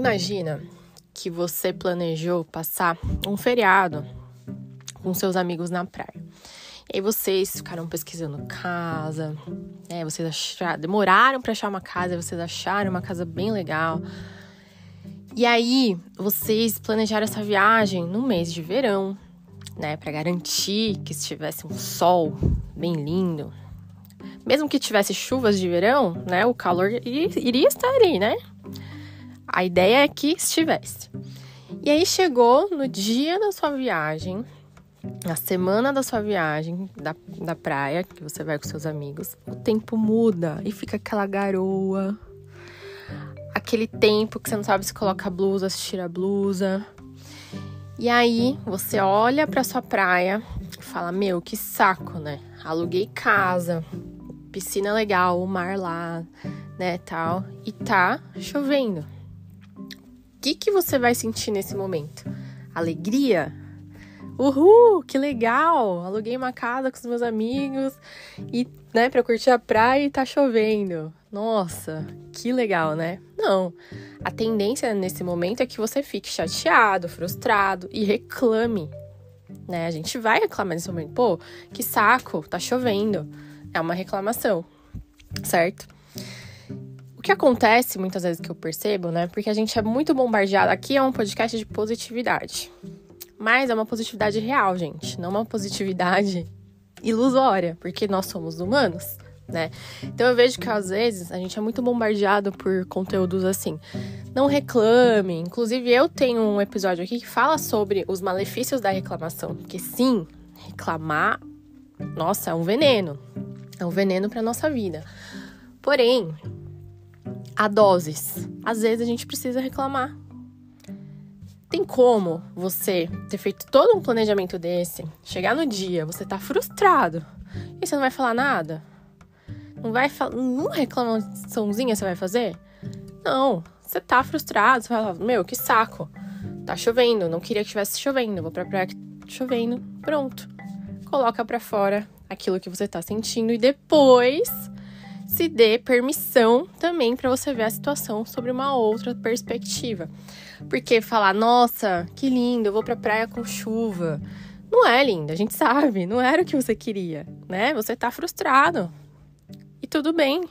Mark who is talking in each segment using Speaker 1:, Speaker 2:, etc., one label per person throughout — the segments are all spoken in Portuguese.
Speaker 1: Imagina que você planejou passar um feriado com seus amigos na praia. E aí vocês ficaram pesquisando casa, né? Demoraram para achar uma casa, e vocês acharam uma casa bem legal. E aí vocês planejaram essa viagem no mês de verão, né? Para garantir que estivesse um sol bem lindo. Mesmo que tivesse chuvas de verão, né? O calor iria estar aí, né? A ideia é que estivesse. E aí chegou no dia da sua viagem, na semana da sua viagem da praia, que você vai com seus amigos, o tempo muda e fica aquela garoa. Aquele tempo que você não sabe se coloca a blusa, se tira a blusa. E aí você olha pra sua praia e fala, meu, que saco, né? Aluguei casa, piscina legal, o mar lá, né, tal. E tá chovendo. O que você vai sentir nesse momento? Alegria? Uhul, que legal! Aluguei uma casa com os meus amigos e, né, pra curtir a praia e tá chovendo. Nossa, que legal, né? Não, a tendência nesse momento é que você fique chateado, frustrado e reclame, né? A gente vai reclamar nesse momento. Pô, que saco, tá chovendo. É uma reclamação, certo? O que acontece, muitas vezes que eu percebo, né? Porque a gente é muito bombardeado. Aqui é um podcast de positividade. Mas é uma positividade real, gente. Não uma positividade ilusória. Porque nós somos humanos, né? Então eu vejo que, às vezes, a gente é muito bombardeado por conteúdos assim. Não reclame. Inclusive, eu tenho um episódio aqui que fala sobre os malefícios da reclamação. Porque, sim, reclamar, nossa, é um veneno. É um veneno para nossa vida. Porém, há doses. Às vezes a gente precisa reclamar. Tem como você ter feito todo um planejamento desse, chegar no dia, você tá frustrado e você não vai falar nada? Não vai falar, uma reclamaçãozinha você vai fazer? Não, você tá frustrado, você vai falar, meu, que saco. Tá chovendo, não queria que estivesse chovendo, vou pra praia chovendo, pronto. Coloca pra fora aquilo que você tá sentindo e depois se dê permissão também para você ver a situação sobre uma outra perspectiva. Porque falar, nossa, que lindo, eu vou pra praia com chuva. Não é lindo, a gente sabe, não era o que você queria, né? Você tá frustrado. E tudo bem,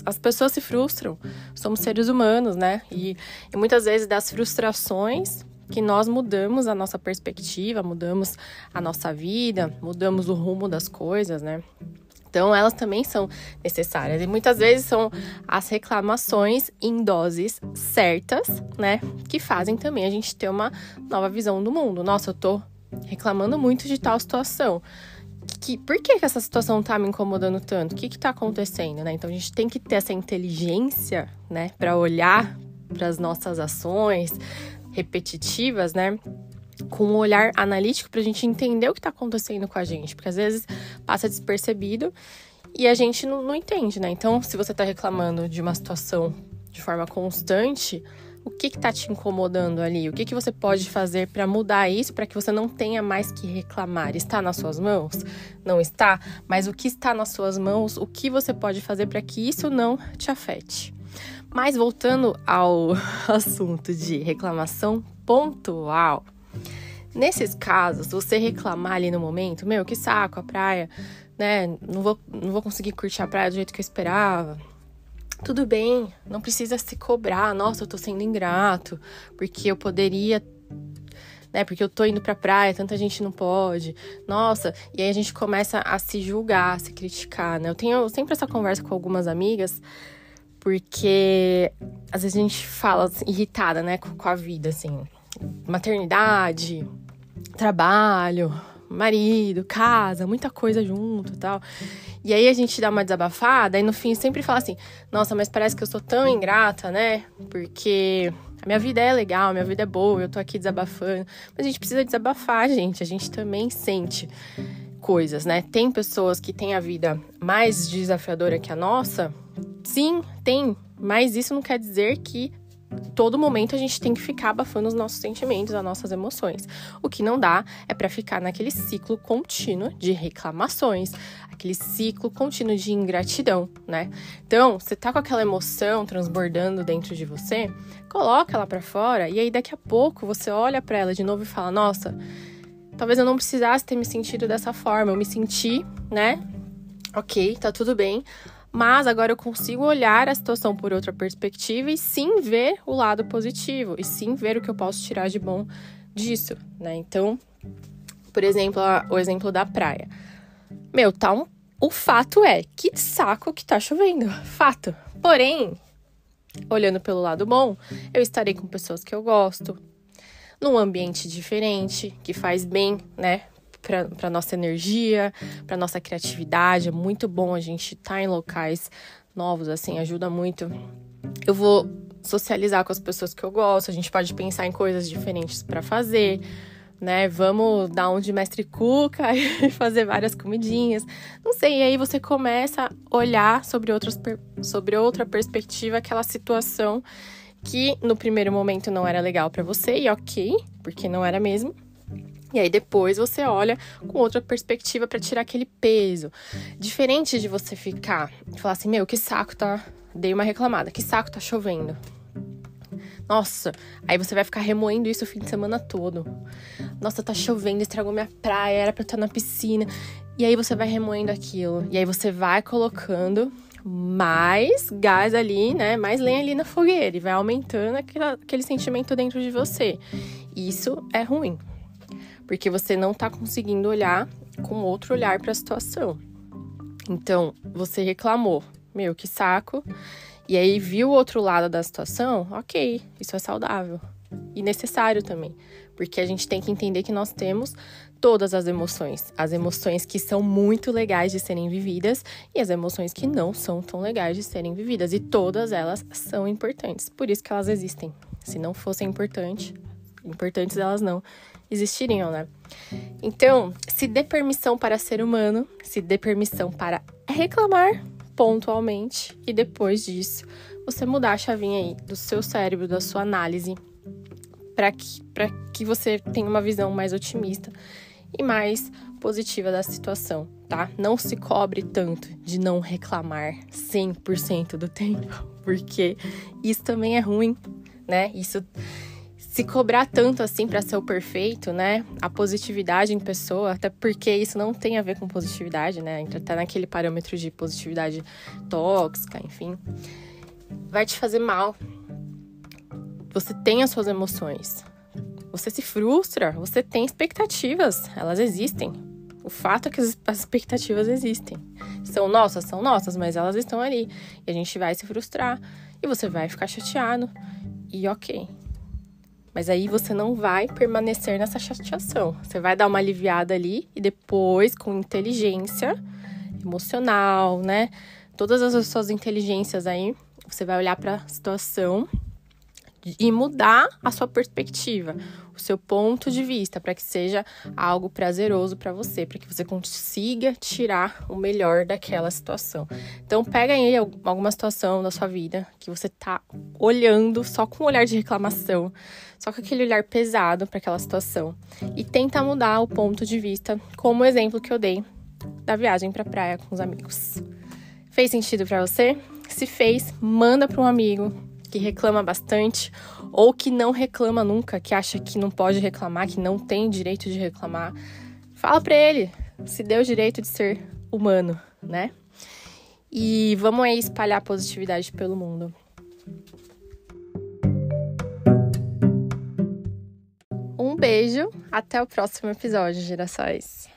Speaker 1: as pessoas se frustram, somos seres humanos, né? E muitas vezes das frustrações que nós mudamos a nossa perspectiva, mudamos a nossa vida, mudamos o rumo das coisas, né? Então, elas também são necessárias. E muitas vezes são as reclamações em doses certas, né? Que fazem também a gente ter uma nova visão do mundo. Nossa, eu tô reclamando muito de tal situação. Por que essa situação tá me incomodando tanto? O que tá acontecendo, né? Então, a gente tem que ter essa inteligência, né? Para olhar para as nossas ações repetitivas, né? Com um olhar analítico pra gente entender o que tá acontecendo com a gente. Porque às vezes passa despercebido e a gente não entende, né? Então, se você tá reclamando de uma situação de forma constante, o que tá te incomodando ali? O que você pode fazer pra mudar isso, pra que você não tenha mais que reclamar? Está nas suas mãos? Não está? Mas o que está nas suas mãos? O que você pode fazer pra que isso não te afete? Mas voltando ao assunto de reclamação pontual, nesses casos, você reclamar ali no momento, meu, que saco, a praia, né, não vou conseguir curtir a praia do jeito que eu esperava. Tudo bem, não precisa se cobrar, nossa, eu tô sendo ingrato, porque eu poderia, né, porque eu tô indo pra praia, tanta gente não pode, nossa, e aí a gente começa a se julgar, a se criticar, né, eu tenho sempre essa conversa com algumas amigas, porque às vezes a gente fala assim, irritada, né, com a vida, assim, maternidade, trabalho, marido, casa, muita coisa junto e tal. E aí a gente dá uma desabafada e no fim sempre fala assim, nossa, mas parece que eu sou tão ingrata, né? Porque a minha vida é legal, a minha vida é boa, eu tô aqui desabafando. Mas a gente precisa desabafar, gente. A gente também sente coisas, né? Tem pessoas que têm a vida mais desafiadora que a nossa? Sim, tem. Mas isso não quer dizer que todo momento a gente tem que ficar abafando os nossos sentimentos, as nossas emoções. O que não dá é para ficar naquele ciclo contínuo de reclamações, aquele ciclo contínuo de ingratidão, né? Então, você tá com aquela emoção transbordando dentro de você, coloca ela para fora e aí daqui a pouco você olha para ela de novo e fala: nossa, talvez eu não precisasse ter me sentido dessa forma, eu me senti, né? Ok, tá tudo bem. Mas agora eu consigo olhar a situação por outra perspectiva e sim ver o lado positivo. E sim ver o que eu posso tirar de bom disso, né? Então, por exemplo, o exemplo da praia. O fato é, que saco que tá chovendo. Fato. Porém, olhando pelo lado bom, eu estarei com pessoas que eu gosto, num ambiente diferente, que faz bem, né? Para nossa energia, para nossa criatividade. É muito bom a gente estar em locais novos, assim, ajuda muito. Eu vou socializar com as pessoas que eu gosto, a gente pode pensar em coisas diferentes para fazer, né? Vamos dar um de mestre cuca e fazer várias comidinhas. Não sei, e aí você começa a olhar sobre outra perspectiva aquela situação que no primeiro momento não era legal para você, e ok, porque não era mesmo. E aí depois você olha com outra perspectiva para tirar aquele peso. Diferente de você ficar e falar assim, que saco tá... Dei uma reclamada, que saco tá chovendo. Nossa, aí você vai ficar remoendo isso o fim de semana todo. Nossa, tá chovendo, estragou minha praia, era pra eu estar na piscina. E aí você vai remoendo aquilo. E aí você vai colocando mais gás ali, né? Mais lenha ali na fogueira. E vai aumentando aquele sentimento dentro de você. Isso é ruim. Porque você não tá conseguindo olhar com outro olhar para a situação. Então, você reclamou, que saco. E aí viu o outro lado da situação, ok, isso é saudável. E necessário também. Porque a gente tem que entender que nós temos todas as emoções. As emoções que são muito legais de serem vividas e as emoções que não são tão legais de serem vividas. E todas elas são importantes. Por isso que elas existem. Se não fossem importantes elas não existiriam, né? Então, se dê permissão para ser humano, se dê permissão para reclamar pontualmente e depois disso, você mudar a chavinha aí do seu cérebro, da sua análise, para que você tenha uma visão mais otimista e mais positiva da situação, tá? Não se cobre tanto de não reclamar 100% do tempo, porque isso também é ruim, né? Se cobrar tanto assim para ser o perfeito, né? A positividade em pessoa, até porque isso não tem a ver com positividade, né? Entra até naquele parâmetro de positividade tóxica, enfim. Vai te fazer mal. Você tem as suas emoções. Você se frustra, você tem expectativas, elas existem. O fato é que as expectativas existem. São nossas, mas elas estão ali. E a gente vai se frustrar, e você vai ficar chateado, e ok. Mas aí você não vai permanecer nessa chateação. Você vai dar uma aliviada ali e depois, com inteligência emocional, né? Todas as suas inteligências aí, você vai olhar para a situação e mudar a sua perspectiva, o seu ponto de vista, para que seja algo prazeroso para você, para que você consiga tirar o melhor daquela situação. Então, pega aí alguma situação da sua vida que você tá olhando só com um olhar de reclamação, só com aquele olhar pesado para aquela situação e tenta mudar o ponto de vista, como o exemplo que eu dei da viagem para a praia com os amigos. Fez sentido para você? Se fez, manda para um amigo que reclama bastante ou que não reclama nunca, que acha que não pode reclamar, que não tem direito de reclamar. Fala pra ele, se deu o direito de ser humano, né? E vamos aí espalhar positividade pelo mundo. Um beijo, até o próximo episódio, girassóis.